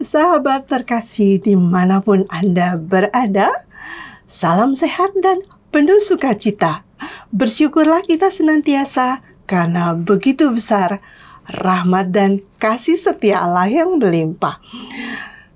Sahabat terkasih dimanapun Anda berada, salam sehat dan penuh sukacita. Bersyukurlah kita senantiasa karena begitu besar rahmat dan kasih setia Allah yang berlimpah.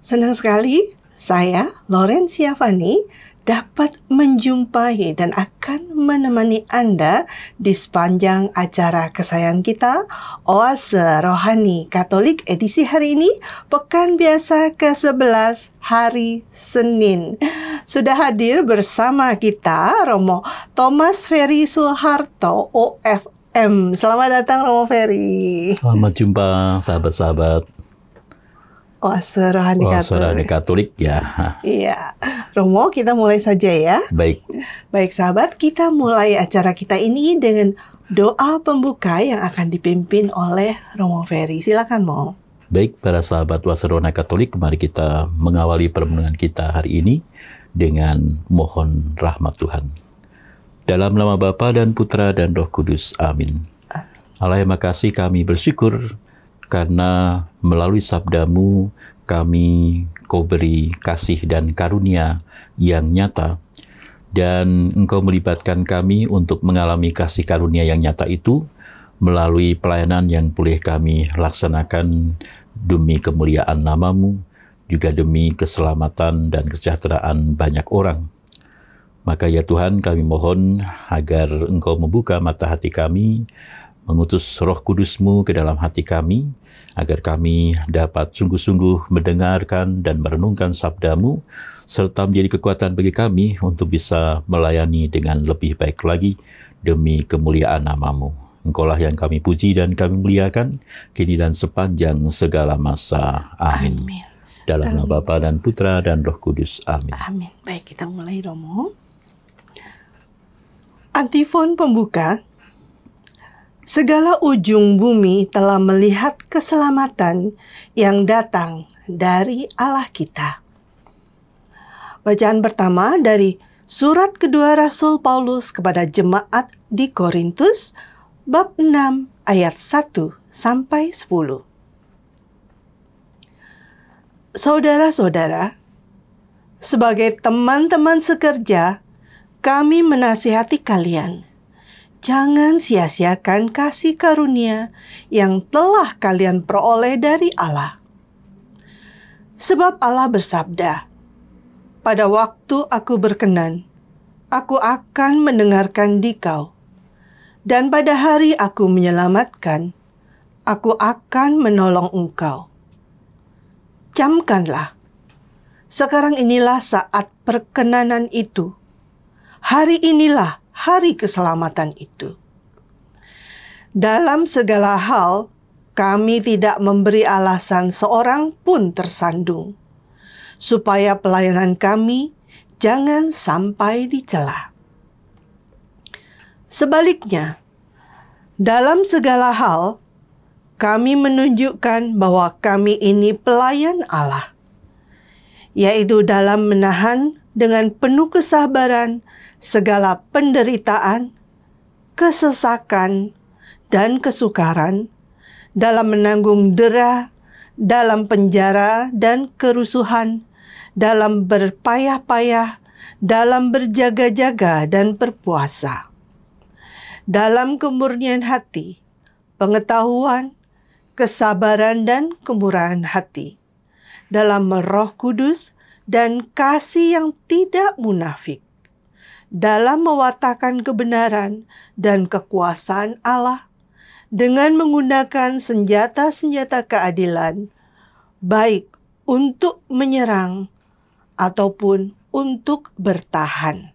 Senang sekali saya, Laurencia Fani, dapat menjumpai dan akan menemani Anda di sepanjang acara kesayangan kita, Oase Rohani Katolik edisi hari ini, Pekan Biasa ke-11 hari Senin. Sudah hadir bersama kita Romo Thomas Ferry Soeharto, OFM. Selamat datang Romo Ferry. Selamat jumpa sahabat-sahabat Oase Rohani Katolik ya. Iya, Romo, kita mulai saja ya. Baik. Baik sahabat, kita mulai acara kita ini dengan doa pembuka yang akan dipimpin oleh Romo Ferry. Silakan, Mo. Baik, para sahabat Wasserona Katolik, mari kita mengawali permenungan kita hari ini dengan mohon rahmat Tuhan. Dalam nama Bapa dan Putra dan Roh Kudus. Amin. Allah yang makasih, kami bersyukur karena melalui sabdamu kami Kau beri kasih dan karunia yang nyata, dan Engkau melibatkan kami untuk mengalami kasih karunia yang nyata itu melalui pelayanan yang boleh kami laksanakan demi kemuliaan nama-Mu, juga demi keselamatan dan kesejahteraan banyak orang. Maka ya Tuhan, kami mohon agar Engkau membuka mata hati kami, mengutus Roh Kudus-Mu ke dalam hati kami, agar kami dapat sungguh-sungguh mendengarkan dan merenungkan sabda-Mu, serta menjadi kekuatan bagi kami untuk bisa melayani dengan lebih baik lagi demi kemuliaan nama-Mu. Engkaulah yang kami puji dan kami muliakan, kini dan sepanjang segala masa. Amin. Amin. Dalam nama Bapa dan Putra dan Roh Kudus. Amin. Amin. Baik, kita mulai, Romo. Antifon pembuka. Segala ujung bumi telah melihat keselamatan yang datang dari Allah kita. Bacaan pertama dari surat kedua Rasul Paulus kepada jemaat di Korintus, bab 6 ayat 1 sampai 10. Saudara-saudara, sebagai teman-teman sekerja, kami menasihati kalian. Jangan sia-siakan kasih karunia yang telah kalian peroleh dari Allah. Sebab Allah bersabda, "Pada waktu aku berkenan, aku akan mendengarkan dikau. Dan pada hari aku menyelamatkan, aku akan menolong engkau." Camkanlah, sekarang inilah saat perkenanan itu. Hari inilah hari keselamatan itu. Dalam segala hal, kami tidak memberi alasan seorang pun tersandung, supaya pelayanan kami jangan sampai dicela. Sebaliknya, dalam segala hal, kami menunjukkan bahwa kami ini pelayan Allah, yaitu dalam menahan dengan penuh kesabaran segala penderitaan, kesesakan, dan kesukaran, dalam menanggung dera, dalam penjara dan kerusuhan, dalam berpayah-payah, dalam berjaga-jaga dan berpuasa, dalam kemurnian hati, pengetahuan, kesabaran dan kemurahan hati, dalam Roh Kudus dan kasih yang tidak munafik, dalam mewartakan kebenaran dan kekuasaan Allah dengan menggunakan senjata-senjata keadilan, baik untuk menyerang ataupun untuk bertahan.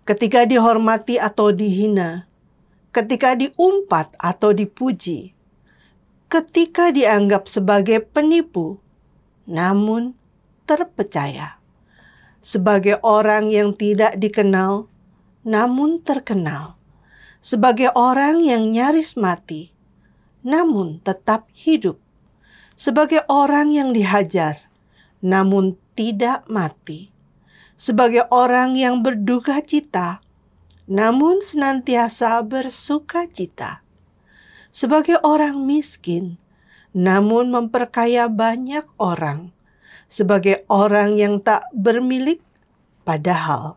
Ketika dihormati atau dihina, ketika diumpat atau dipuji, ketika dianggap sebagai penipu, namun terpercaya, sebagai orang yang tidak dikenal, namun terkenal, sebagai orang yang nyaris mati, namun tetap hidup, sebagai orang yang dihajar, namun tidak mati, sebagai orang yang berduka cita, namun senantiasa bersuka cita, sebagai orang miskin, namun memperkaya banyak orang sebagai orang yang tak bermilik, padahal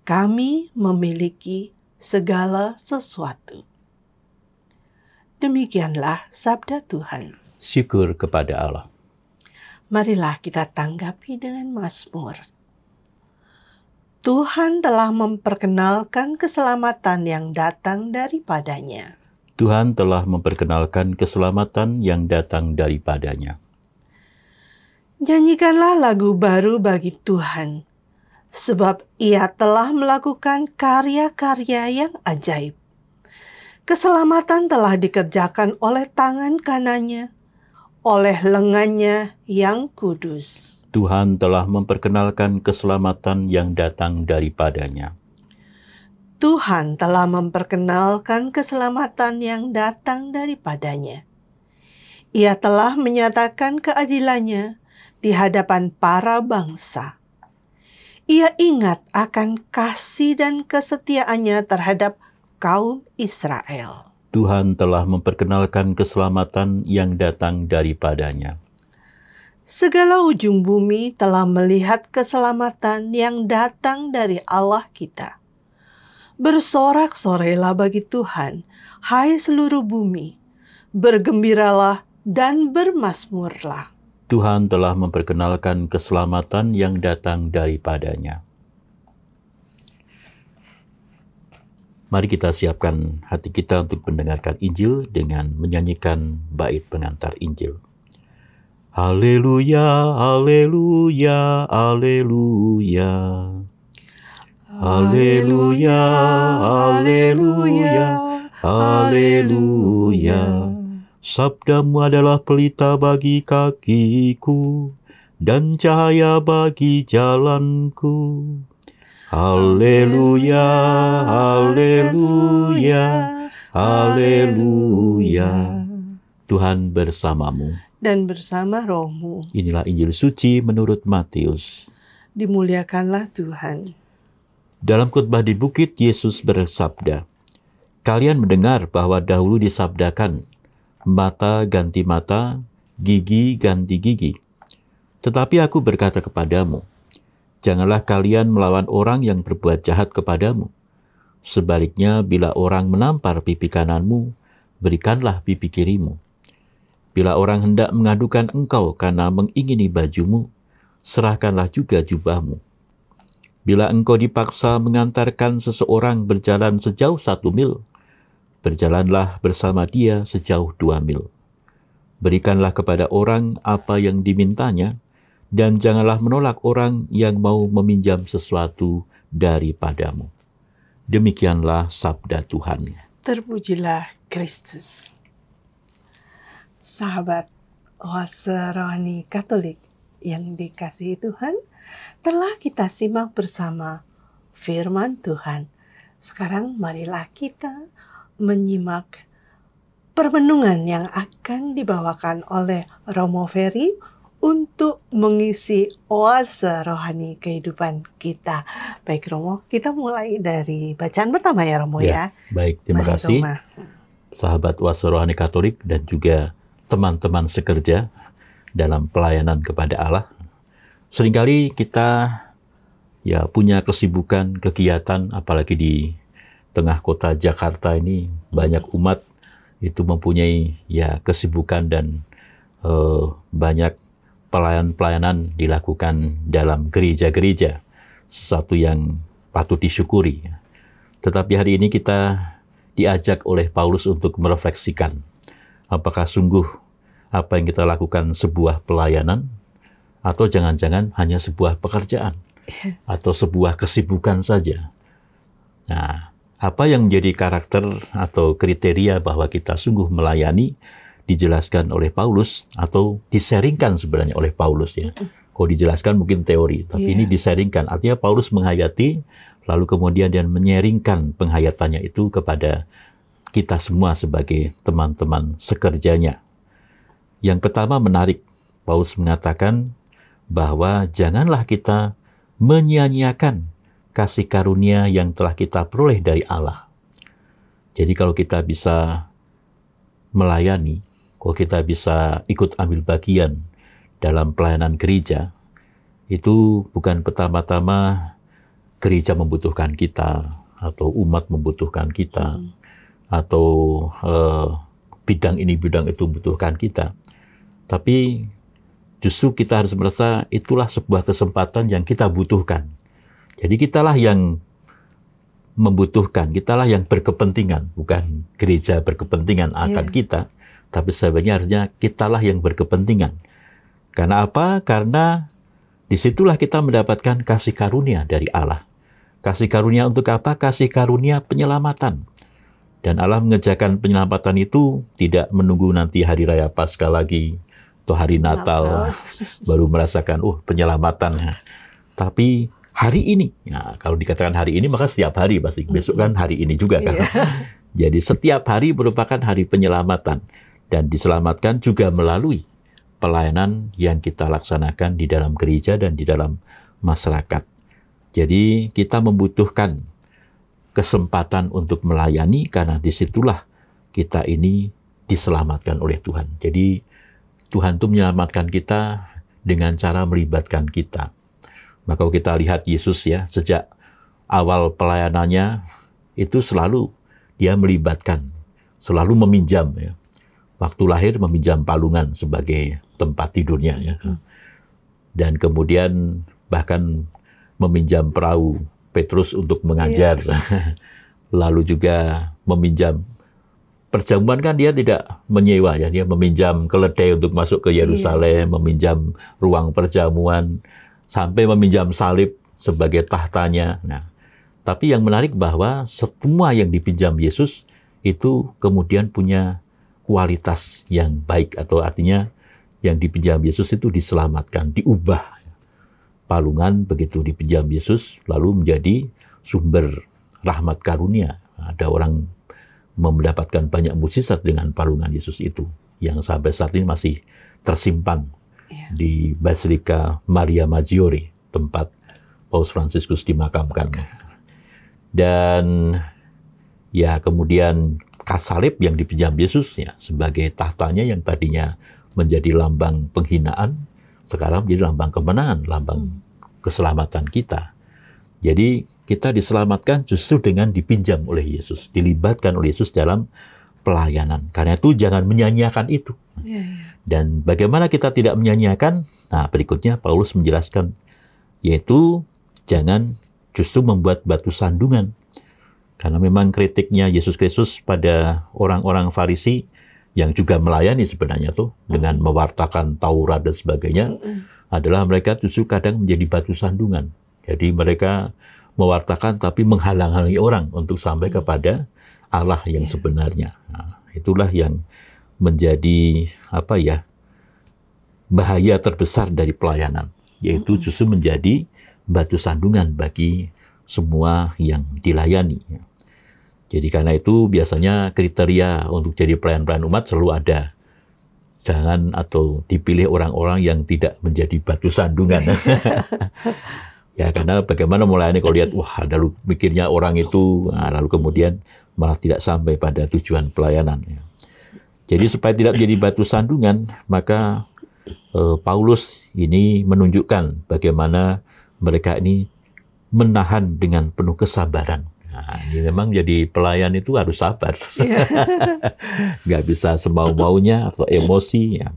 kami memiliki segala sesuatu. Demikianlah sabda Tuhan. Syukur kepada Allah. Marilah kita tanggapi dengan mazmur. Tuhan telah memperkenalkan keselamatan yang datang daripadanya. Tuhan telah memperkenalkan keselamatan yang datang daripadanya. Nyanyikanlah lagu baru bagi Tuhan, sebab Ia telah melakukan karya-karya yang ajaib. Keselamatan telah dikerjakan oleh tangan kanannya, oleh lengannya yang kudus. Tuhan telah memperkenalkan keselamatan yang datang daripadanya. Tuhan telah memperkenalkan keselamatan yang datang daripadanya. Ia telah menyatakan keadilannya di hadapan para bangsa. Ia ingat akan kasih dan kesetiaannya terhadap kaum Israel. Tuhan telah memperkenalkan keselamatan yang datang daripadanya. Segala ujung bumi telah melihat keselamatan yang datang dari Allah kita. Bersorak-sorailah bagi Tuhan, hai seluruh bumi. Bergembiralah dan bermazmurlah. Tuhan telah memperkenalkan keselamatan yang datang daripadanya. Mari kita siapkan hati kita untuk mendengarkan Injil dengan menyanyikan bait pengantar Injil. Haleluya, haleluya, haleluya. Haleluya, haleluya, haleluya. Sabdamu adalah pelita bagi kakiku dan cahaya bagi jalanku. Haleluya, haleluya, haleluya. Tuhan bersamamu. Dan bersama rohmu. Inilah Injil suci menurut Matius. Dimuliakanlah Tuhan. Dalam khotbah di bukit, Yesus bersabda, "Kalian mendengar bahwa dahulu disabdakan, mata ganti mata, gigi ganti gigi. Tetapi aku berkata kepadamu, janganlah kalian melawan orang yang berbuat jahat kepadamu. Sebaliknya, bila orang menampar pipi kananmu, berikanlah pipi kirimu. Bila orang hendak mengadukan engkau karena mengingini bajumu, serahkanlah juga jubahmu. Bila engkau dipaksa mengantarkan seseorang berjalan sejauh 1 mil, berjalanlah bersama dia sejauh 2 mil. Berikanlah kepada orang apa yang dimintanya, dan janganlah menolak orang yang mau meminjam sesuatu daripadamu." Demikianlah sabda Tuhan. Terpujilah Kristus. Sahabat Oase Rohani Katolik yang dikasihi Tuhan, telah kita simak bersama firman Tuhan. Sekarang marilah kita menyimak permenungan yang akan dibawakan oleh Romo Ferry untuk mengisi oase rohani kehidupan kita. Baik Romo, kita mulai dari bacaan pertama ya Romo ya. Baik, terima kasih. Roma. Sahabat Oase Rohani Katolik dan juga teman-teman sekerja dalam pelayanan kepada Allah. Seringkali kita punya kesibukan, kegiatan, apalagi di tengah kota Jakarta ini banyak umat itu mempunyai kesibukan dan banyak pelayanan dilakukan dalam gereja-gereja, sesuatu yang patut disyukuri. Tetapi hari ini kita diajak oleh Paulus untuk merefleksikan, apakah sungguh apa yang kita lakukan sebuah pelayanan, atau jangan-jangan hanya sebuah pekerjaan, atau sebuah kesibukan saja. Nah, apa yang menjadi karakter atau kriteria bahwa kita sungguh melayani dijelaskan oleh Paulus atau diseringkan sebenarnya oleh Paulus ya. Kalau dijelaskan mungkin teori, tapi ini diseringkan. Artinya Paulus menghayati, lalu kemudian dia menyeringkan penghayatannya itu kepada kita semua sebagai teman-teman sekerjanya. Yang pertama menarik, Paulus mengatakan bahwa janganlah kita menyia-nyiakan kasih karunia yang telah kita peroleh dari Allah. Jadi kalau kita bisa melayani, kalau kita bisa ikut ambil bagian dalam pelayanan gereja, itu bukan pertama-tama gereja membutuhkan kita, atau umat membutuhkan kita, atau bidang ini, bidang itu membutuhkan kita. Tapi justru kita harus merasa itulah sebuah kesempatan yang kita butuhkan. Jadi kitalah yang membutuhkan, kitalah yang berkepentingan, bukan gereja berkepentingan akan kita, tapi sebenarnya harusnya kitalah yang berkepentingan. Karena apa? Karena disitulah kita mendapatkan kasih karunia dari Allah. Kasih karunia untuk apa? Kasih karunia penyelamatan. Dan Allah mengerjakan penyelamatan itu tidak menunggu nanti hari raya Paskah lagi, atau hari Natal, baru merasakan, penyelamatan. Tapi hari ini, ya, kalau dikatakan hari ini, maka setiap hari pasti. Besok kan hari ini juga kan. Jadi setiap hari merupakan hari penyelamatan. Dan diselamatkan juga melalui pelayanan yang kita laksanakan di dalam gereja dan di dalam masyarakat. Jadi kita membutuhkan kesempatan untuk melayani, karena disitulah kita ini diselamatkan oleh Tuhan. Jadi Tuhan itu menyelamatkan kita dengan cara melibatkan kita. Maka kalau kita lihat Yesus ya, sejak awal pelayanannya itu selalu dia melibatkan, selalu meminjam ya. Waktu lahir meminjam palungan sebagai tempat tidurnya ya. Dan kemudian bahkan meminjam perahu Petrus untuk mengajar. Lalu juga meminjam perjamuan, kan dia tidak menyewa ya, dia meminjam keledai untuk masuk ke Yerusalem, meminjam ruang perjamuan, sampai meminjam salib sebagai tahtanya. Nah, tapi yang menarik bahwa semua yang dipinjam Yesus itu kemudian punya kualitas yang baik, atau artinya yang dipinjam Yesus itu diselamatkan, diubah. Palungan begitu dipinjam Yesus lalu menjadi sumber rahmat karunia. Ada orang mendapatkan banyak mukjizat dengan palungan Yesus itu, yang sampai saat ini masih tersimpan di Basilika Maria Maggiore, tempat Paus Fransiskus dimakamkan. Dan ya kemudian salib yang dipinjam Yesus ya, sebagai tahtanya yang tadinya menjadi lambang penghinaan, sekarang menjadi lambang kemenangan, lambang keselamatan kita. Jadi kita diselamatkan justru dengan dipinjam oleh Yesus, dilibatkan oleh Yesus dalam pelayanan. Karena itu jangan menyanyiakan itu. Dan bagaimana kita tidak menyanyiakan? Nah, berikutnya Paulus menjelaskan, yaitu jangan justru membuat batu sandungan. Karena memang kritiknya Yesus Kristus pada orang-orang Farisi yang juga melayani sebenarnya tuh dengan mewartakan Taurat dan sebagainya, adalah mereka justru kadang menjadi batu sandungan. Jadi mereka mewartakan tapi menghalang-halangi orang untuk sampai kepada Allah yang sebenarnya. Nah, itulah yang menjadi bahaya terbesar dari pelayanan, yaitu justru menjadi batu sandungan bagi semua yang dilayani. Jadi karena itu biasanya kriteria untuk jadi pelayan-pelayan umat selalu ada. Jangan atau dipilih orang-orang yang tidak menjadi batu sandungan. Ya, karena bagaimana melayani kalau lihat, ada mikirnya orang itu, lalu kemudian malah tidak sampai pada tujuan pelayanan. Jadi supaya tidak menjadi batu sandungan, maka Paulus ini menunjukkan bagaimana mereka ini menahan dengan penuh kesabaran. Nah, ini memang jadi pelayan itu harus sabar. Nggak bisa semau-maunya atau emosi. Ya.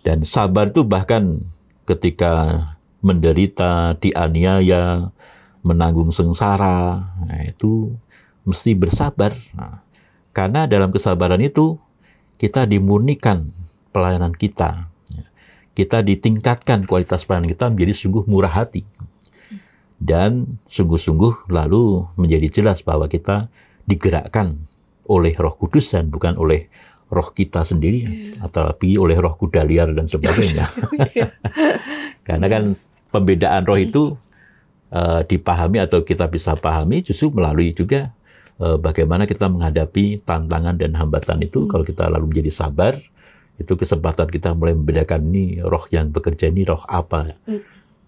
Dan sabar itu bahkan ketika menderita, dianiaya, menanggung sengsara, itu mesti bersabar. Nah, karena dalam kesabaran itu kita dimurnikan pelayanan kita. Kita ditingkatkan kualitas pelayanan kita menjadi sungguh murah hati. Dan sungguh-sungguh lalu menjadi jelas bahwa kita digerakkan oleh Roh Kudus dan bukan oleh roh kita sendiri, atau lebih oleh roh kuda liar dan sebagainya. Karena kan pembedaan roh itu dipahami atau kita bisa pahami justru melalui juga bagaimana kita menghadapi tantangan dan hambatan itu. Kalau kita lalu menjadi sabar, itu kesempatan kita mulai membedakan ini roh yang bekerja ini roh apa.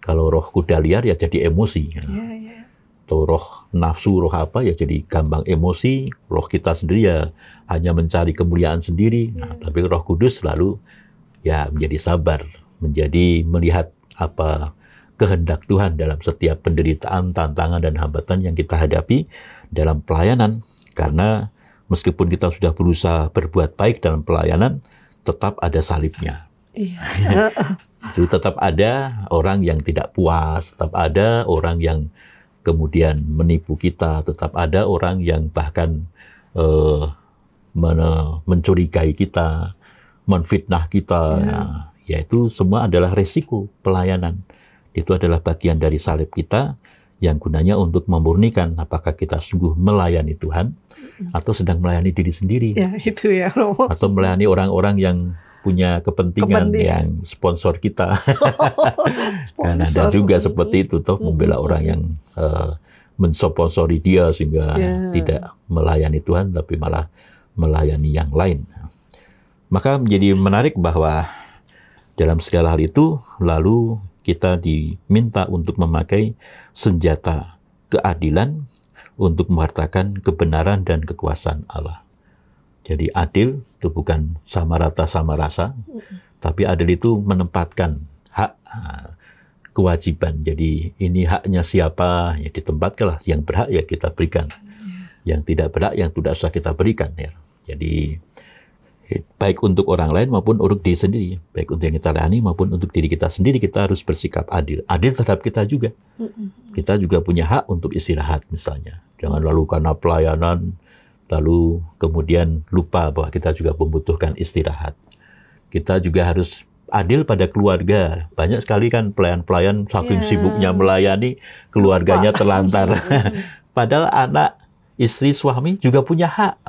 Kalau roh kuda liar ya jadi emosi. atau roh nafsu, roh apa ya jadi gampang emosi, roh kita sendiri ya hanya mencari kemuliaan sendiri. Nah, tapi Roh Kudus selalu ya menjadi sabar, menjadi melihat apa kehendak Tuhan dalam setiap penderitaan, tantangan dan hambatan yang kita hadapi dalam pelayanan. Karena meskipun kita sudah berusaha berbuat baik dalam pelayanan, tetap ada salibnya. Jadi tetap ada orang yang tidak puas, tetap ada orang yang kemudian menipu kita, tetap ada orang yang bahkan mencurigai kita, menfitnah kita. Nah, yaitu semua adalah resiko pelayanan. Itu adalah bagian dari salib kita yang gunanya untuk memurnikan apakah kita sungguh melayani Tuhan atau sedang melayani diri sendiri. Ya, itu ya, Romo. Atau melayani orang-orang yang punya kepentingan yang sponsor kita. Karena ada juga seperti itu, toh membela orang yang mensponsori dia sehingga tidak melayani Tuhan tapi malah melayani yang lain. Maka menjadi menarik bahwa dalam segala hal itu lalu kita diminta untuk memakai senjata keadilan untuk mewartakan kebenaran dan kekuasaan Allah. Jadi adil itu bukan sama rata sama rasa, tapi adil itu menempatkan hak, kewajiban. Jadi ini haknya siapa, ya ditempatkanlah. Yang berhak ya kita berikan. Yang tidak berhak yang tidak usah kita berikan. Ya. Jadi baik untuk orang lain maupun untuk diri sendiri, baik untuk yang kita layani maupun untuk diri kita sendiri, kita harus bersikap adil. Adil terhadap kita juga. Kita juga punya hak untuk istirahat misalnya. Jangan lalu karena pelayanan lalu kemudian lupa bahwa kita juga membutuhkan istirahat. Kita juga harus adil pada keluarga. Banyak sekali kan pelayan-pelayan saking sibuknya melayani, keluarganya terlantar. Padahal anak, istri, suami juga punya hak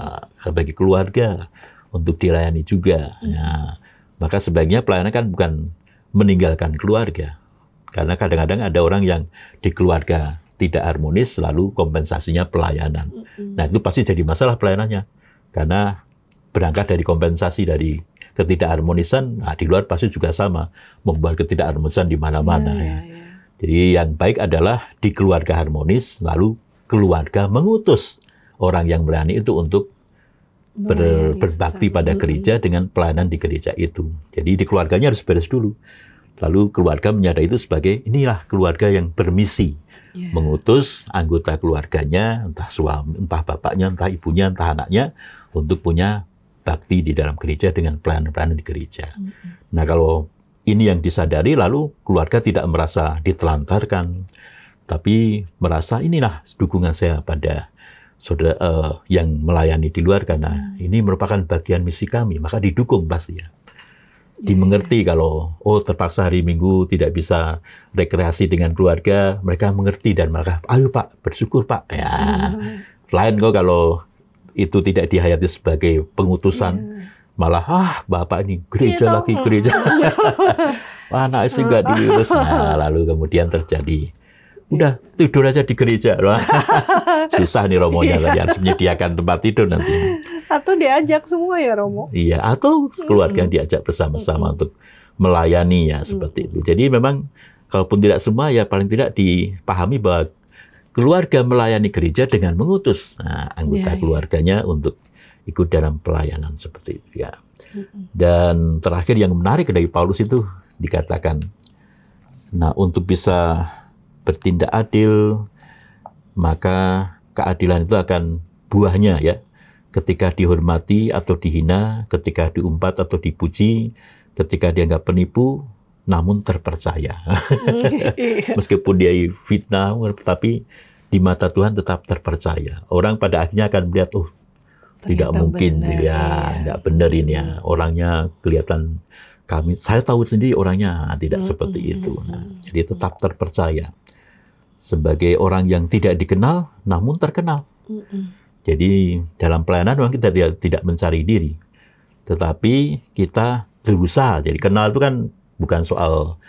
bagi keluarga untuk dilayani juga. Nah, maka sebaiknya pelayanan kan bukan meninggalkan keluarga. Karena kadang-kadang ada orang yang di keluarga tidak harmonis, lalu kompensasinya pelayanan. Nah, itu pasti jadi masalah pelayanannya. Karena berangkat dari kompensasi dari ketidakharmonisan, nah, di luar pasti juga sama, membuat ketidakharmonisan di mana-mana. Jadi yang baik adalah di keluarga harmonis, lalu keluarga mengutus orang yang melayani itu untuk berbakti pada gereja dengan pelayanan di gereja itu. Jadi di keluarganya harus beres dulu. Lalu keluarga menyadari itu sebagai inilah keluarga yang bermisi. Mengutus anggota keluarganya, entah suami, entah bapaknya, entah ibunya, entah anaknya, untuk punya bakti di dalam gereja dengan pelayanan-pelayanan di gereja. Nah, kalau ini yang disadari, lalu keluarga tidak merasa ditelantarkan, tapi merasa inilah dukungan saya pada saudara yang melayani di luar, karena ini merupakan bagian misi kami, maka didukung pasti ya. Dimengerti kalau terpaksa hari Minggu tidak bisa rekreasi dengan keluarga, mereka mengerti dan mereka ayo Pak, bersyukur Pak. Ya, lain kok kalau itu tidak dihayati sebagai pengutusan, malah Bapak ini gereja lagi gereja. Anak istri nggak diurus. Nah, lalu kemudian terjadi udah tidur aja di gereja. Susah nih Romonya tadi harus menyediakan tempat tidur nanti. Atau diajak semua ya Romo? Iya, atau keluarga diajak bersama-sama untuk melayani ya seperti itu. Jadi memang kalaupun tidak semua ya paling tidak dipahami bahwa keluarga melayani gereja dengan mengutus anggota keluarganya untuk ikut dalam pelayanan seperti itu ya. Dan terakhir yang menarik dari Paulus itu dikatakan, nah untuk bisa bertindak adil, maka keadilan itu akan buahnya ya. Ketika dihormati atau dihina, ketika diumpat atau dipuji, ketika dianggap penipu, namun terpercaya. Meskipun dia fitnah, tapi di mata Tuhan tetap terpercaya. Orang pada akhirnya akan melihat, tidak mungkin dia nggak benar ini ya. Orangnya kelihatan saya tahu sendiri orangnya tidak seperti itu. Nah, jadi tetap terpercaya. Sebagai orang yang tidak dikenal, namun terkenal. Jadi dalam pelayanan memang kita tidak mencari diri, tetapi kita berusaha. Jadi kenal itu kan bukan soal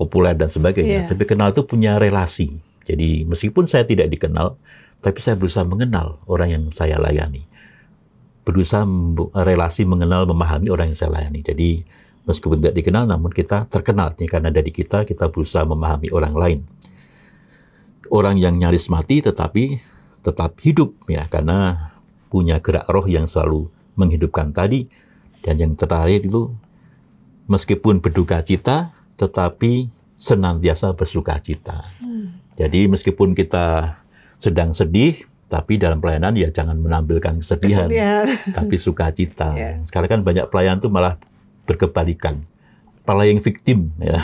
populer dan sebagainya, tapi kenal itu punya relasi. Jadi meskipun saya tidak dikenal, tapi saya berusaha mengenal orang yang saya layani. Berusaha relasi mengenal, memahami orang yang saya layani. Jadi meskipun tidak dikenal, namun kita terkenal. Karena dari kita berusaha memahami orang lain. orang yang nyaris mati tetapi tetap hidup ya, karena punya gerak roh yang selalu menghidupkan tadi. Dan yang terakhir itu, meskipun berduka cita tetapi senantiasa bersuka cita. Jadi meskipun kita sedang sedih, tapi dalam pelayanan ya jangan menampilkan kesedihan. Tapi sukacita. Sekarang kan banyak pelayan itu malah berkebalikan, playing victim ya.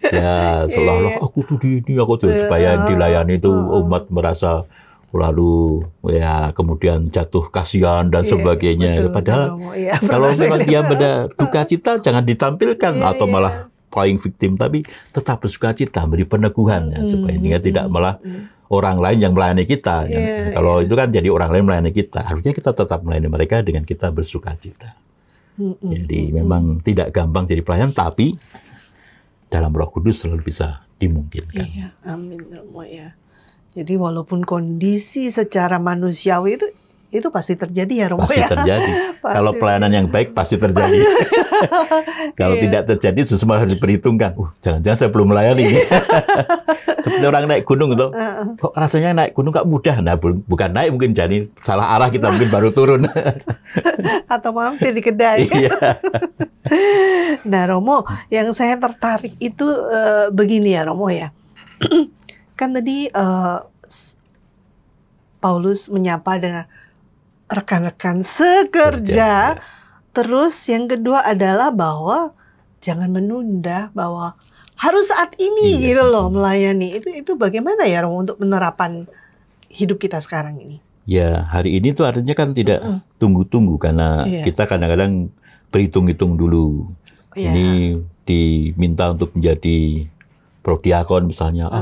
Ya seolah-olah aku tuh ini, aku tuh supaya dilayani itu umat merasa lalu ya kemudian jatuh kasihan dan sebagainya. Betul, padahal kalau memang dia berduka cita jangan ditampilkan atau malah playing victim, tapi tetap bersukacita, beri peneguhan ya, supaya dia tidak malah orang lain yang melayani kita. Kalau itu kan jadi orang lain melayani kita, harusnya kita tetap melayani mereka dengan kita bersukacita. Jadi memang tidak gampang jadi pelayan, tapi dalam Roh Kudus selalu bisa dimungkinkan. Iya, amin Romo ya. Jadi walaupun kondisi secara manusiawi itu pasti terjadi ya Romo pasti ya. Terjadi. Kalau pelayanan yang baik pasti terjadi. Kalau tidak terjadi justru harus diperhitungkan. Jangan-jangan saya belum melayani. Seperti orang naik gunung itu, kok rasanya naik gunung kok mudah? Nah, bukan naik mungkin, jadi salah arah kita mungkin baru turun. Atau mampir di kedai. Iya. Nah Romo, yang saya tertarik itu begini ya Romo ya. Kan tadi Paulus menyapa dengan rekan-rekan sekerja. Terus yang kedua adalah bahwa jangan menunda, bahwa harus saat ini gitu loh melayani. Itu bagaimana ya Romo untuk penerapan hidup kita sekarang ini? Ya, hari ini tuh artinya kan tidak tunggu-tunggu, karena kita kadang-kadang berhitung-hitung dulu. Ini diminta untuk menjadi prodiakon misalnya.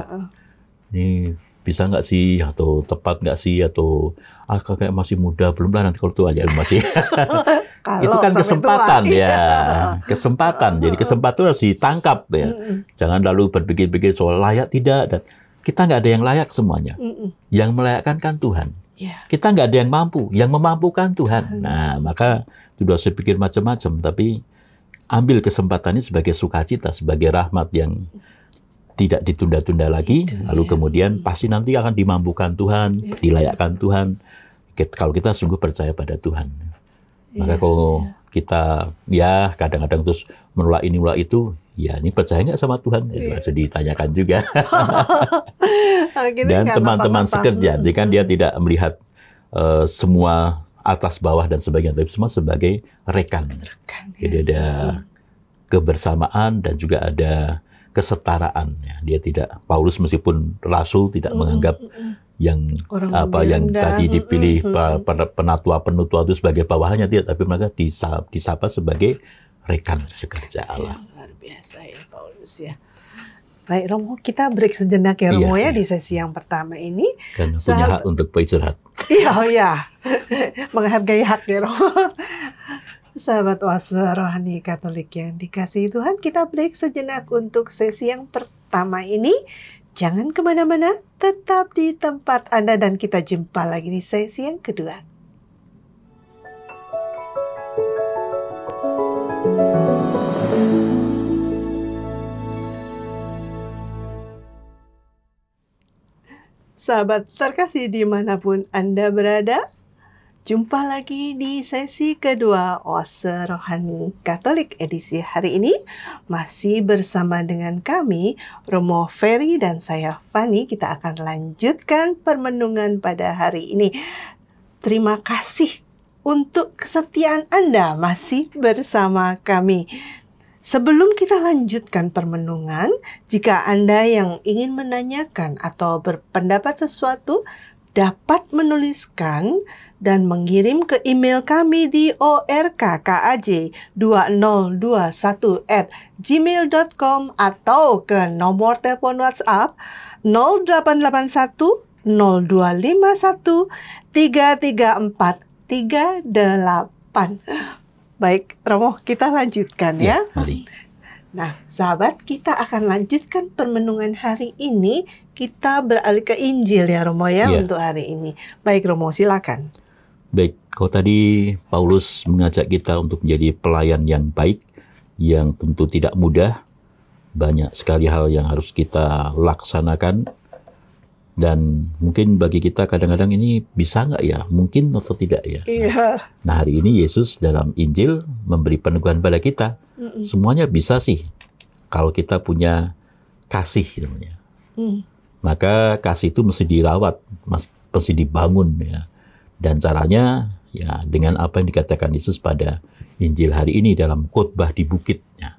Ini bisa nggak sih, atau tepat nggak sih, atau kayak masih muda, belum lah, nanti kalau tua aja masih. Itu kan kesempatan ya, kesempatan. Jadi kesempatan harus ditangkap ya. Jangan lalu berpikir-pikir soal layak tidak, dan kita nggak ada yang layak semuanya. Yang melayakkan kan Tuhan. Kita nggak ada yang mampu, yang memampukan Tuhan. Nah, maka tidak usah pikir macam-macam, tapi ambil kesempatan ini sebagai sukacita, sebagai rahmat yang tidak ditunda-tunda lagi, lalu kemudian pasti nanti akan dimampukan Tuhan, dilayakkan Tuhan, kalau kita sungguh percaya pada Tuhan. Maka kalau kita ya kadang-kadang terus menolak ini, menolak itu, ya ini percaya nggak sama Tuhan? Itu harus ditanyakan juga. Dan teman-teman sekerja, jadi kan dia tidak melihat semua atas bawah dan sebagainya, tapi semua sebagai rekan. Jadi ada kebersamaan dan juga ada kesetaraan. Dia tidak, Paulus meskipun rasul tidak menganggap yang yang tadi dipilih penatua-penutua itu sebagai bawahannya, tidak, tapi mereka disapa sebagai rekan sekerja Allah. Luar biasa ya Paulus ya. Baik Romo, kita break sejenak ya Romo ya di sesi yang pertama ini. Karena punya hak untuk beristirahat. Iya, menghargai hak ya Romo. Sahabat Oase Rohani Katolik yang dikasihi Tuhan, kita break sejenak untuk sesi yang pertama ini. Jangan kemana-mana, tetap di tempat Anda dan kita jumpa lagi di sesi yang kedua. Sahabat terkasih dimanapun Anda berada, jumpa lagi di sesi kedua Oase Rohani Katolik edisi hari ini. Masih bersama dengan kami, Romo Ferry dan saya Fani. Kita akan lanjutkan permenungan pada hari ini. Terima kasih untuk kesetiaan Anda masih bersama kami. Sebelum kita lanjutkan permenungan, jika Anda yang ingin menanyakan atau berpendapat sesuatu, dapat menuliskan dan mengirim ke email kami di orkkaj2021@gmail.com atau ke nomor telepon WhatsApp 0881 0251 334 38. Baik, Romo, kita lanjutkan ya. Mari. Nah, sahabat, kita akan lanjutkan permenungan hari ini. Kita beralih ke Injil ya, Romo ya, untuk hari ini. Baik, Romo, silakan. Baik, kalau tadi Paulus mengajak kita untuk menjadi pelayan yang baik, yang tentu tidak mudah, banyak sekali hal yang harus kita laksanakan. Dan mungkin bagi kita kadang-kadang ini bisa nggak ya? Mungkin atau tidak ya? Iya. Nah hari ini Yesus dalam Injil memberi peneguhan pada kita. Semuanya bisa sih kalau kita punya kasih namanya. Maka kasih itu mesti dirawat, mesti dibangun ya. Dan caranya ya dengan apa yang dikatakan Yesus pada Injil hari ini dalam khotbah di bukit. Ya.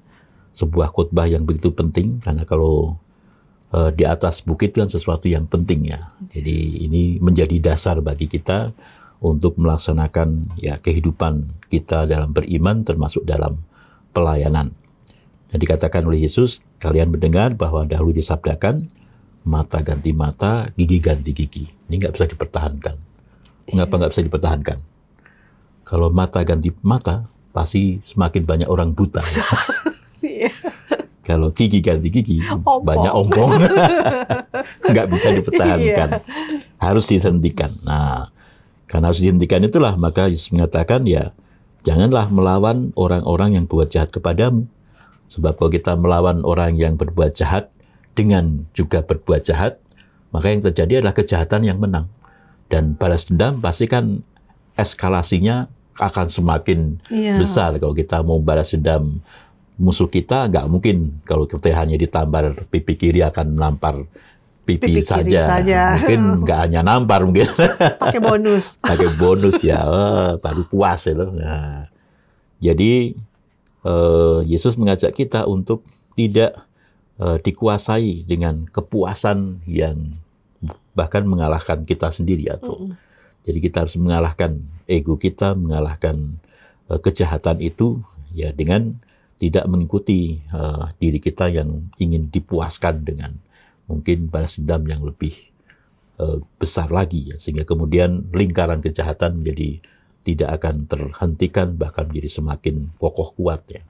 Sebuah khotbah yang begitu penting karena kalau di atas bukit kan sesuatu yang penting ya. Jadi ini menjadi dasar bagi kita untuk melaksanakan ya kehidupan kita dalam beriman termasuk dalam pelayanan. Dan dikatakan oleh Yesus, kalian mendengar bahwa dahulu disabdakan mata ganti mata, gigi ganti gigi. Ini nggak bisa dipertahankan. Mengapa nggak bisa dipertahankan? Kalau mata ganti mata, pasti semakin banyak orang buta. Kalau gigi ganti gigi, banyak ompong. Nggak bisa dipertahankan. Harus dihentikan. Nah, karena harus dihentikan itulah, maka Yesus mengatakan ya, janganlah melawan orang-orang yang berbuat jahat kepadamu. Sebab kalau kita melawan orang yang berbuat jahat, dengan juga berbuat jahat, maka yang terjadi adalah kejahatan yang menang. Dan balas dendam pasti kan eskalasinya akan semakin besar. Kalau kita mau balas dendam musuh kita, nggak mungkin kalau kita hanya ditampar pipi kiri akan menampar pipi saja. Mungkin nggak hanya nampar, mungkin pakai bonus. Pakai bonus ya, baru puas ya. Nah, jadi Yesus mengajak kita untuk tidak dikuasai dengan kepuasan yang bahkan mengalahkan kita sendiri atau jadi kita harus mengalahkan ego kita, mengalahkan kejahatan itu ya dengan tidak mengikuti diri kita yang ingin dipuaskan dengan mungkin balas dendam yang lebih besar lagi ya, sehingga kemudian lingkaran kejahatan menjadi tidak akan terhentikan bahkan menjadi semakin kokoh kuat ya.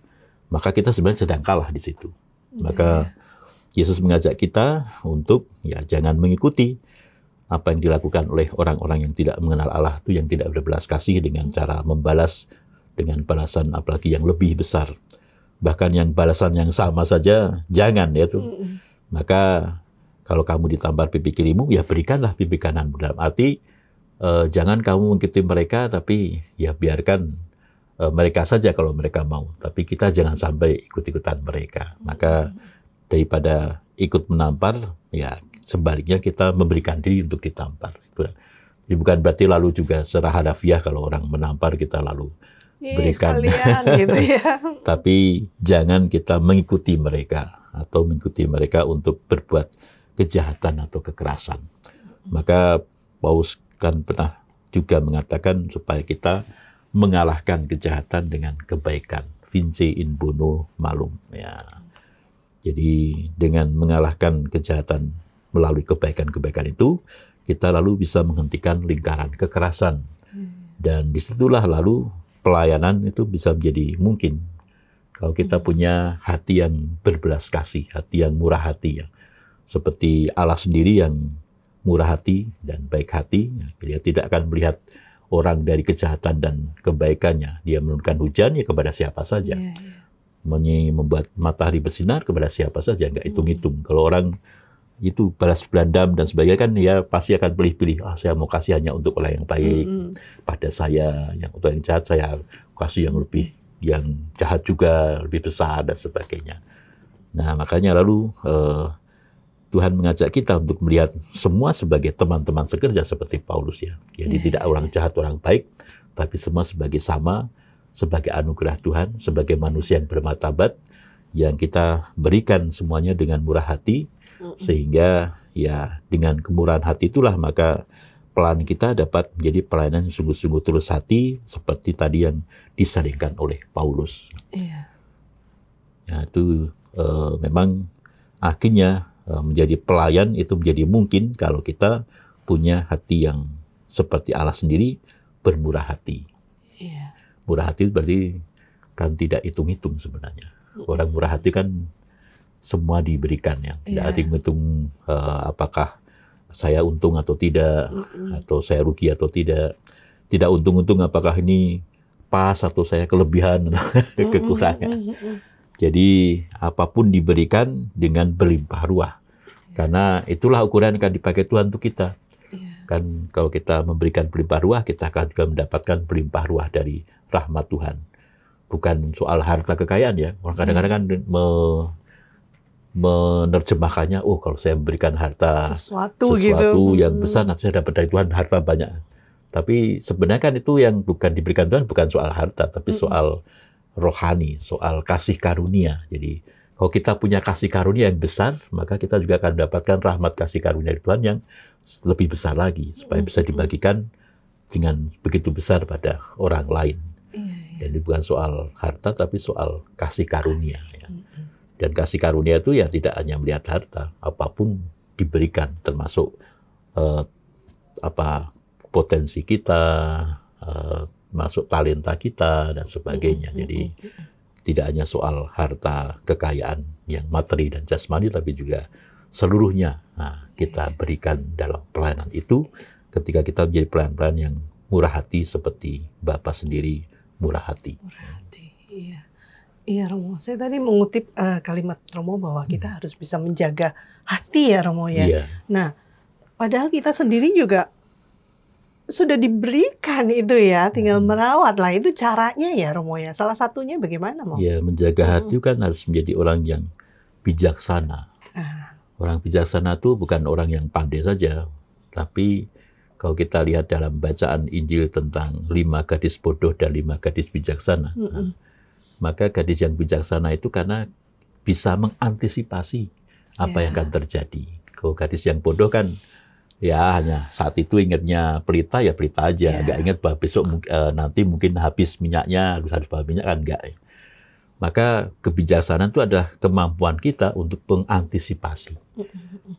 Maka kita sebenarnya sedang kalah di situ. Maka Yesus mengajak kita untuk ya jangan mengikuti apa yang dilakukan oleh orang-orang yang tidak mengenal Allah itu, yang tidak berbelas kasih dengan cara membalas dengan balasan apalagi yang lebih besar. Bahkan yang balasan yang sama saja jangan ya tuh. Maka kalau kamu ditampar pipi kirimu ya berikanlah pipi kananmu. Dalam arti jangan kamu mengikuti mereka, tapi ya biarkan mereka saja kalau mereka mau. Tapi kita jangan sampai ikut-ikutan mereka. Maka daripada ikut menampar, ya sebaliknya kita memberikan diri untuk ditampar. Jadi bukan berarti lalu juga secara hadafiah kalau orang menampar kita lalu berikan. Gitu ya. Tapi jangan kita mengikuti mereka atau mengikuti mereka untuk berbuat kejahatan atau kekerasan. Maka Paulus kan pernah juga mengatakan supaya kita mengalahkan kejahatan dengan kebaikan. Vince in bono malum. Ya. Jadi dengan mengalahkan kejahatan melalui kebaikan-kebaikan itu, kita lalu bisa menghentikan lingkaran kekerasan. Dan disitulah lalu pelayanan itu bisa menjadi mungkin. Kalau kita punya hati yang berbelas kasih, hati yang murah hati ya. Seperti Allah sendiri yang murah hati dan baik hati, dia tidak akan melihat orang dari kejahatan dan kebaikannya. Dia menurunkan hujan ya kepada siapa saja. Membuat matahari bersinar kepada siapa saja, nggak hitung-hitung. Kalau orang itu balas dendam dan sebagainya kan ya pasti akan pilih-pilih. Saya mau kasih hanya untuk orang yang baik pada saya, yang untuk yang jahat saya kasih yang lebih, yang jahat juga lebih besar dan sebagainya. Nah makanya lalu Tuhan mengajak kita untuk melihat semua sebagai teman-teman sekerja seperti Paulus ya. Jadi tidak orang jahat, orang baik, tapi semua sebagai sama, sebagai anugerah Tuhan, sebagai manusia yang bermartabat, yang kita berikan semuanya dengan murah hati, sehingga ya dengan kemurahan hati itulah maka pelayanan kita dapat menjadi pelayanan yang sungguh-sungguh tulus hati, seperti tadi yang disaringkan oleh Paulus. Ya, itu memang akhirnya menjadi pelayan itu menjadi mungkin kalau kita punya hati yang seperti Allah sendiri, bermurah hati. Murah hati berarti kan tidak hitung-hitung sebenarnya. Orang murah hati kan semua diberikan ya, tidak hitung-hitung apakah saya untung atau tidak, atau saya rugi atau tidak. Tidak untung-untung apakah ini pas atau saya kelebihan, kekurangan. Jadi apapun diberikan dengan berlimpah ruah. Karena itulah ukuran yang akan dipakai Tuhan untuk kita. Kan kalau kita memberikan berlimpah ruah, kita akan juga mendapatkan berlimpah ruah dari rahmat Tuhan. Bukan soal harta kekayaan ya. Orang kadang-kadang kan menerjemahkannya, oh kalau saya memberikan harta sesuatu gitu, yang besar, nanti saya dapat dari Tuhan harta banyak. Tapi sebenarnya kan itu yang bukan diberikan Tuhan bukan soal harta, tapi soal rohani, soal kasih karunia. Jadi kalau kita punya kasih karunia yang besar, maka kita juga akan mendapatkan rahmat kasih karunia dari Tuhan yang lebih besar lagi, supaya bisa dibagikan dengan begitu besar pada orang lain. Jadi bukan soal harta, tapi soal kasih karunia. Ya. Dan kasih karunia itu ya tidak hanya melihat harta, apapun diberikan, termasuk potensi kita, masuk talenta kita dan sebagainya. Jadi tidak hanya soal harta, kekayaan yang materi dan jasmani, tapi juga seluruhnya kita berikan dalam pelayanan itu ketika kita menjadi pelayan-pelayan yang murah hati seperti Bapa sendiri murah hati. Murah hati, iya. Iya Romo, saya tadi mengutip kalimat Romo bahwa kita harus bisa menjaga hati ya Romo ya. Iya. Nah, padahal kita sendiri juga sudah diberikan itu ya, tinggal merawat lah. Itu caranya ya Romo ya. Salah satunya bagaimana Mo? Ya, menjaga hati kan harus menjadi orang yang bijaksana. Orang bijaksana itu bukan orang yang pandai saja, tapi kalau kita lihat dalam bacaan Injil tentang 5 gadis bodoh dan 5 gadis bijaksana, maka gadis yang bijaksana itu karena bisa mengantisipasi apa yang akan terjadi. Kalau gadis yang bodoh kan ya hanya saat itu ingatnya pelita ya pelita aja, nggak ingat bahwa besok nanti mungkin habis minyaknya, harus bawa minyak kan enggak. Maka kebijaksanaan itu adalah kemampuan kita untuk mengantisipasi.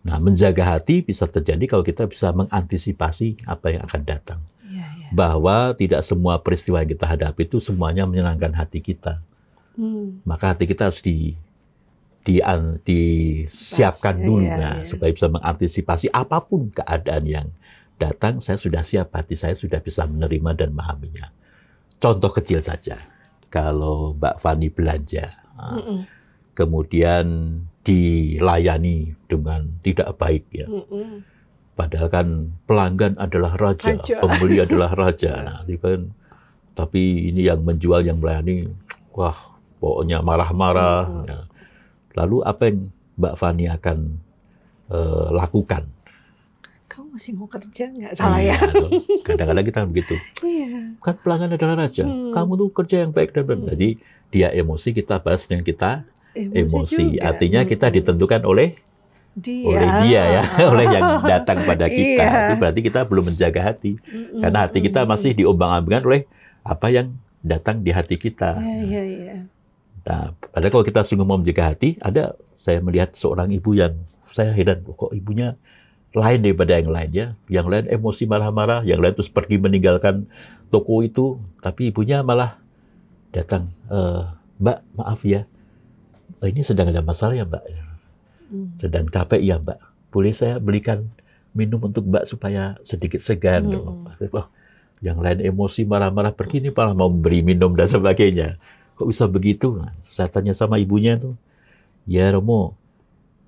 Nah, menjaga hati bisa terjadi kalau kita bisa mengantisipasi apa yang akan datang. Bahwa tidak semua peristiwa yang kita hadapi itu semuanya menyenangkan hati kita. Maka hati kita harus disiapkan dulu supaya bisa mengantisipasi apapun keadaan yang datang. Saya sudah siap, hati saya sudah bisa menerima dan memahaminya. Contoh kecil saja, kalau Mbak Fani belanja, kemudian dilayani dengan tidak baik ya, padahal kan pelanggan adalah raja. Pembeli adalah raja. Nah, tapi ini yang menjual, yang melayani, wah pokoknya marah-marah. Ya. Lalu apa yang Mbak Fani akan lakukan? Kamu masih mau kerja nggak? Salah ya. Kadang-kadang kita begitu. Kan pelanggan adalah raja. Kamu tuh kerja yang baik dan benar. Jadi dia emosi, kita balas dengan kita emosi. Artinya kita ditentukan oleh dia ya, oleh yang datang pada kita. Itu berarti kita belum menjaga hati. Karena hati kita masih diombang-ambingkan oleh apa yang datang di hati kita. Nah, padahal kalau kita sungguh mau menjaga hati, saya melihat seorang ibu yang saya heran, kok ibunya lain daripada yang lain ya. Yang lain emosi marah-marah, yang lain terus pergi meninggalkan toko itu, tapi ibunya malah datang, Mbak maaf ya, ini sedang ada masalah ya Mbak, sedang capek ya Mbak, boleh saya belikan minum untuk Mbak supaya sedikit segar. Yang lain emosi marah-marah pergi, ini malah mau beri minum dan sebagainya. Kok bisa begitu? Nah, saya tanya sama ibunya tuh, ya Romo,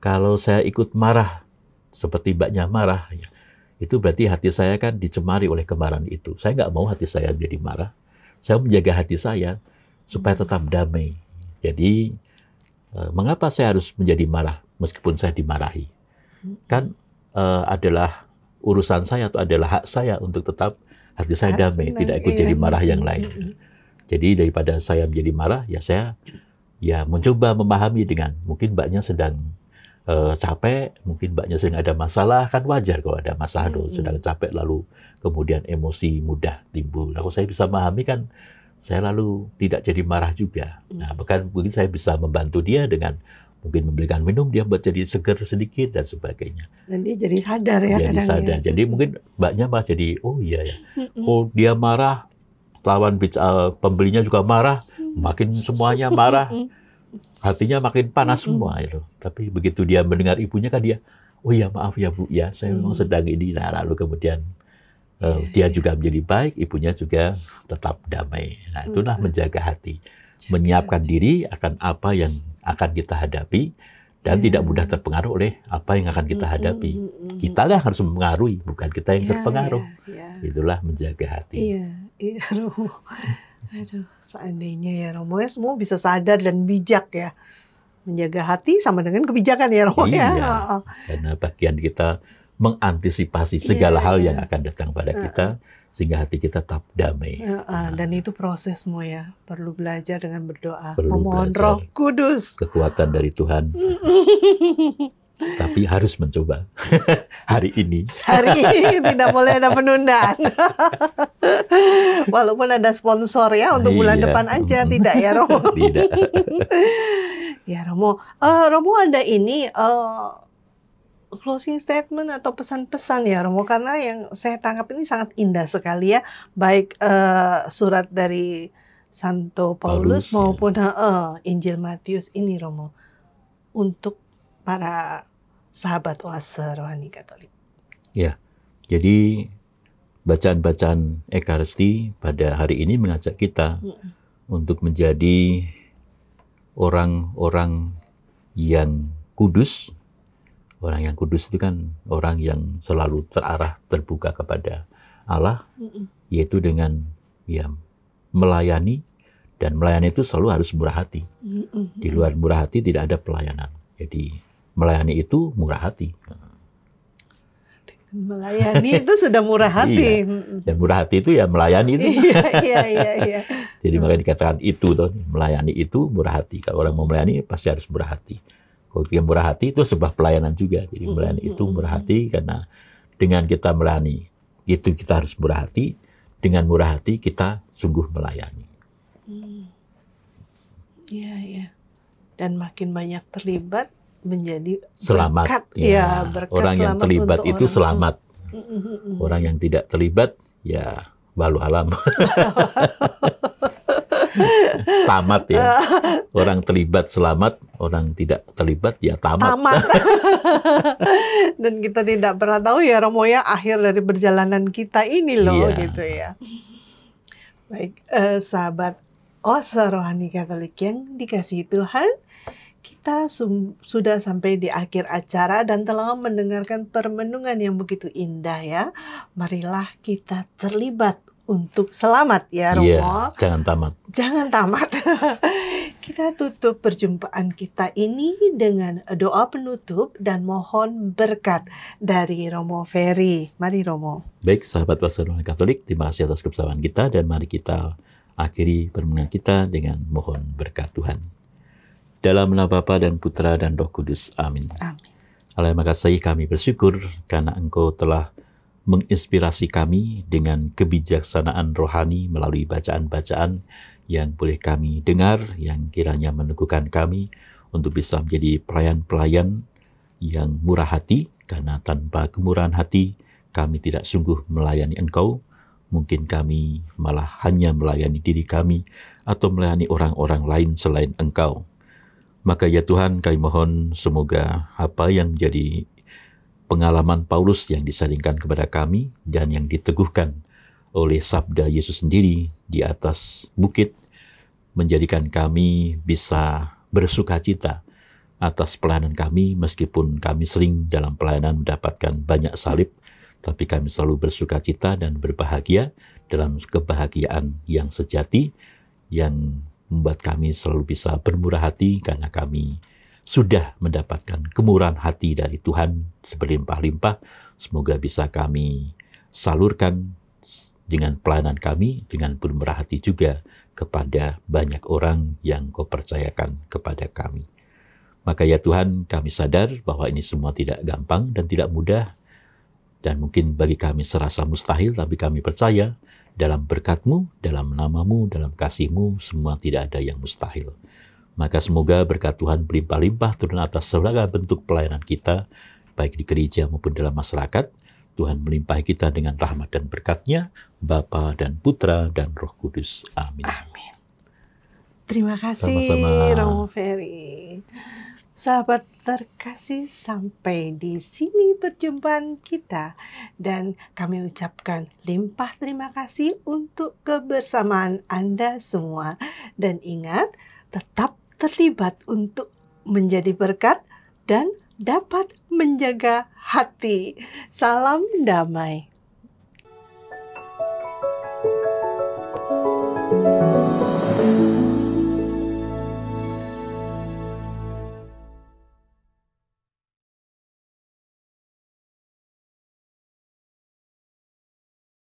kalau saya ikut marah seperti Mbaknya marah, ya, itu berarti hati saya kan dicemari oleh kemarahan itu. Saya nggak mau hati saya menjadi marah. Saya menjaga hati saya supaya tetap damai. Jadi, mengapa saya harus menjadi marah meskipun saya dimarahi? Kan adalah urusan saya atau adalah hak saya untuk tetap hati saya damai, tidak ikut jadi marah yang lain. Jadi daripada saya menjadi marah, ya saya mencoba memahami dengan mungkin Mbaknya sedang capek, mungkin Mbaknya sedang ada masalah, kan wajar kalau ada masalah, sedang capek lalu kemudian emosi mudah timbul. Kalau saya bisa memahami kan, saya lalu tidak jadi marah juga. Nah, bahkan mungkin saya bisa membantu dia dengan mungkin membelikan minum, dia buat jadi segar sedikit dan sebagainya. Dan dia jadi sadar ya. Jadi sadar. Jadi mungkin Mbaknya malah jadi, oh iya ya, oh dia marah, lawan pembelinya juga marah, makin semuanya marah, hatinya makin panas semua itu. Tapi begitu dia mendengar ibunya kan dia, oh ya maaf ya Bu ya, saya memang sedang ini. Nah, lalu kemudian dia juga menjadi baik, ibunya juga tetap damai. Nah, itulah menjaga hati. menyiapkan diri akan apa yang akan kita hadapi, dan tidak mudah terpengaruh oleh apa yang akan kita hadapi. Kita lah harus mempengaruhi, bukan kita yang terpengaruh. Itulah menjaga hati. Iya, Romo. Aduh, seandainya ya Romo ya semua bisa sadar dan bijak ya. Menjaga hati sama dengan kebijakan ya Romo ya. Karena bagian kita mengantisipasi segala hal yang akan datang pada kita, sehingga hati kita tetap damai. Dan itu prosesmu ya, perlu belajar dengan berdoa, memohon Roh Kudus. Kekuatan dari Tuhan. Tapi harus mencoba hari ini. Hari ini tidak boleh ada penundaan. Walaupun ada sponsor ya untuk bulan depan aja, tidak ya Romo? Tidak. Ya Romo, Romo ada ini closing statement atau pesan-pesan ya Romo, karena yang saya tangkap ini sangat indah sekali ya, baik surat dari Santo Paulus maupun Injil Matius ini Romo, untuk para sahabat oase rohani Katolik. Ya, jadi bacaan-bacaan Ekaristi pada hari ini mengajak kita untuk menjadi orang-orang yang kudus. Orang yang kudus itu kan orang yang selalu terarah, terbuka kepada Allah, yaitu dengan melayani, dan melayani itu selalu harus murah hati. Di luar murah hati tidak ada pelayanan. Jadi melayani itu murah hati. Melayani itu sudah murah hati. Dan murah hati itu ya melayani itu. Iya. Jadi makanya dikatakan itu, melayani itu murah hati. Kalau orang mau melayani pasti harus murah hati. Kalau dia murah hati itu sebuah pelayanan juga. Jadi melayani itu murah hati, karena dengan kita melayani itu kita harus murah hati. Dengan murah hati kita sungguh melayani. Iya. Dan makin banyak terlibat menjadi selamat. Berkat. Berkat. Orang yang terlibat itu selamat. Orang yang tidak terlibat ya walau alam. Tamat ya. Orang terlibat selamat, orang tidak terlibat ya tamat. Dan kita tidak pernah tahu ya Romo ya, akhir dari perjalanan kita ini loh gitu ya. Baik, sahabat oase rohani Katolik yang dikasihi Tuhan, kita sudah sampai di akhir acara dan telah mendengarkan permenungan yang begitu indah ya. Marilah kita terlibat untuk selamat ya Romo. Iya, jangan tamat. Jangan tamat. Kita tutup perjumpaan kita ini dengan doa penutup dan mohon berkat dari Romo Ferry. Mari Romo. Baik, sahabat oase rohani Katolik, terima kasih atas kebersamaan kita, dan mari kita akhiri permenungan kita dengan mohon berkat Tuhan. Dalam nama Bapa dan Putra dan Roh Kudus. Amin. Allah yang mengasihi, kami bersyukur karena Engkau telah menginspirasi kami dengan kebijaksanaan rohani melalui bacaan-bacaan yang boleh kami dengar, yang kiranya meneguhkan kami untuk bisa menjadi pelayan-pelayan yang murah hati, karena tanpa kemurahan hati kami tidak sungguh melayani Engkau. Mungkin kami malah hanya melayani diri kami atau melayani orang-orang lain selain Engkau. Maka ya Tuhan, kami mohon semoga apa yang menjadi pengalaman Paulus yang disaringkan kepada kami dan yang diteguhkan oleh sabda Yesus sendiri di atas bukit, menjadikan kami bisa bersukacita atas pelayanan kami, meskipun kami sering dalam pelayanan mendapatkan banyak salib, tapi kami selalu bersukacita dan berbahagia dalam kebahagiaan yang sejati, yang membuat kami selalu bisa bermurah hati karena kami sudah mendapatkan kemurahan hati dari Tuhan berlimpah-limpah. Semoga bisa kami salurkan dengan pelayanan kami dengan bermurah hati juga kepada banyak orang yang Kau percayakan kepada kami. Maka ya Tuhan, kami sadar bahwa ini semua tidak gampang dan tidak mudah, dan mungkin bagi kami serasa mustahil, tapi kami percaya dalam berkat-Mu, dalam nama-Mu, dalam kasih-Mu, semua tidak ada yang mustahil. Maka semoga berkat Tuhan berlimpah-limpah turun atas segala bentuk pelayanan kita, baik di gereja maupun dalam masyarakat. Tuhan melimpahi kita dengan rahmat dan berkat-Nya, Bapa dan Putra dan Roh Kudus. Amin. Amin. Terima kasih Sama-sama. Romo Ferry. Sahabat terkasih, sampai di sini perjumpaan kita dan kami ucapkan limpah terima kasih untuk kebersamaan Anda semua. Dan ingat, tetap terlibat untuk menjadi berkat dan dapat menjaga hati. Salam damai.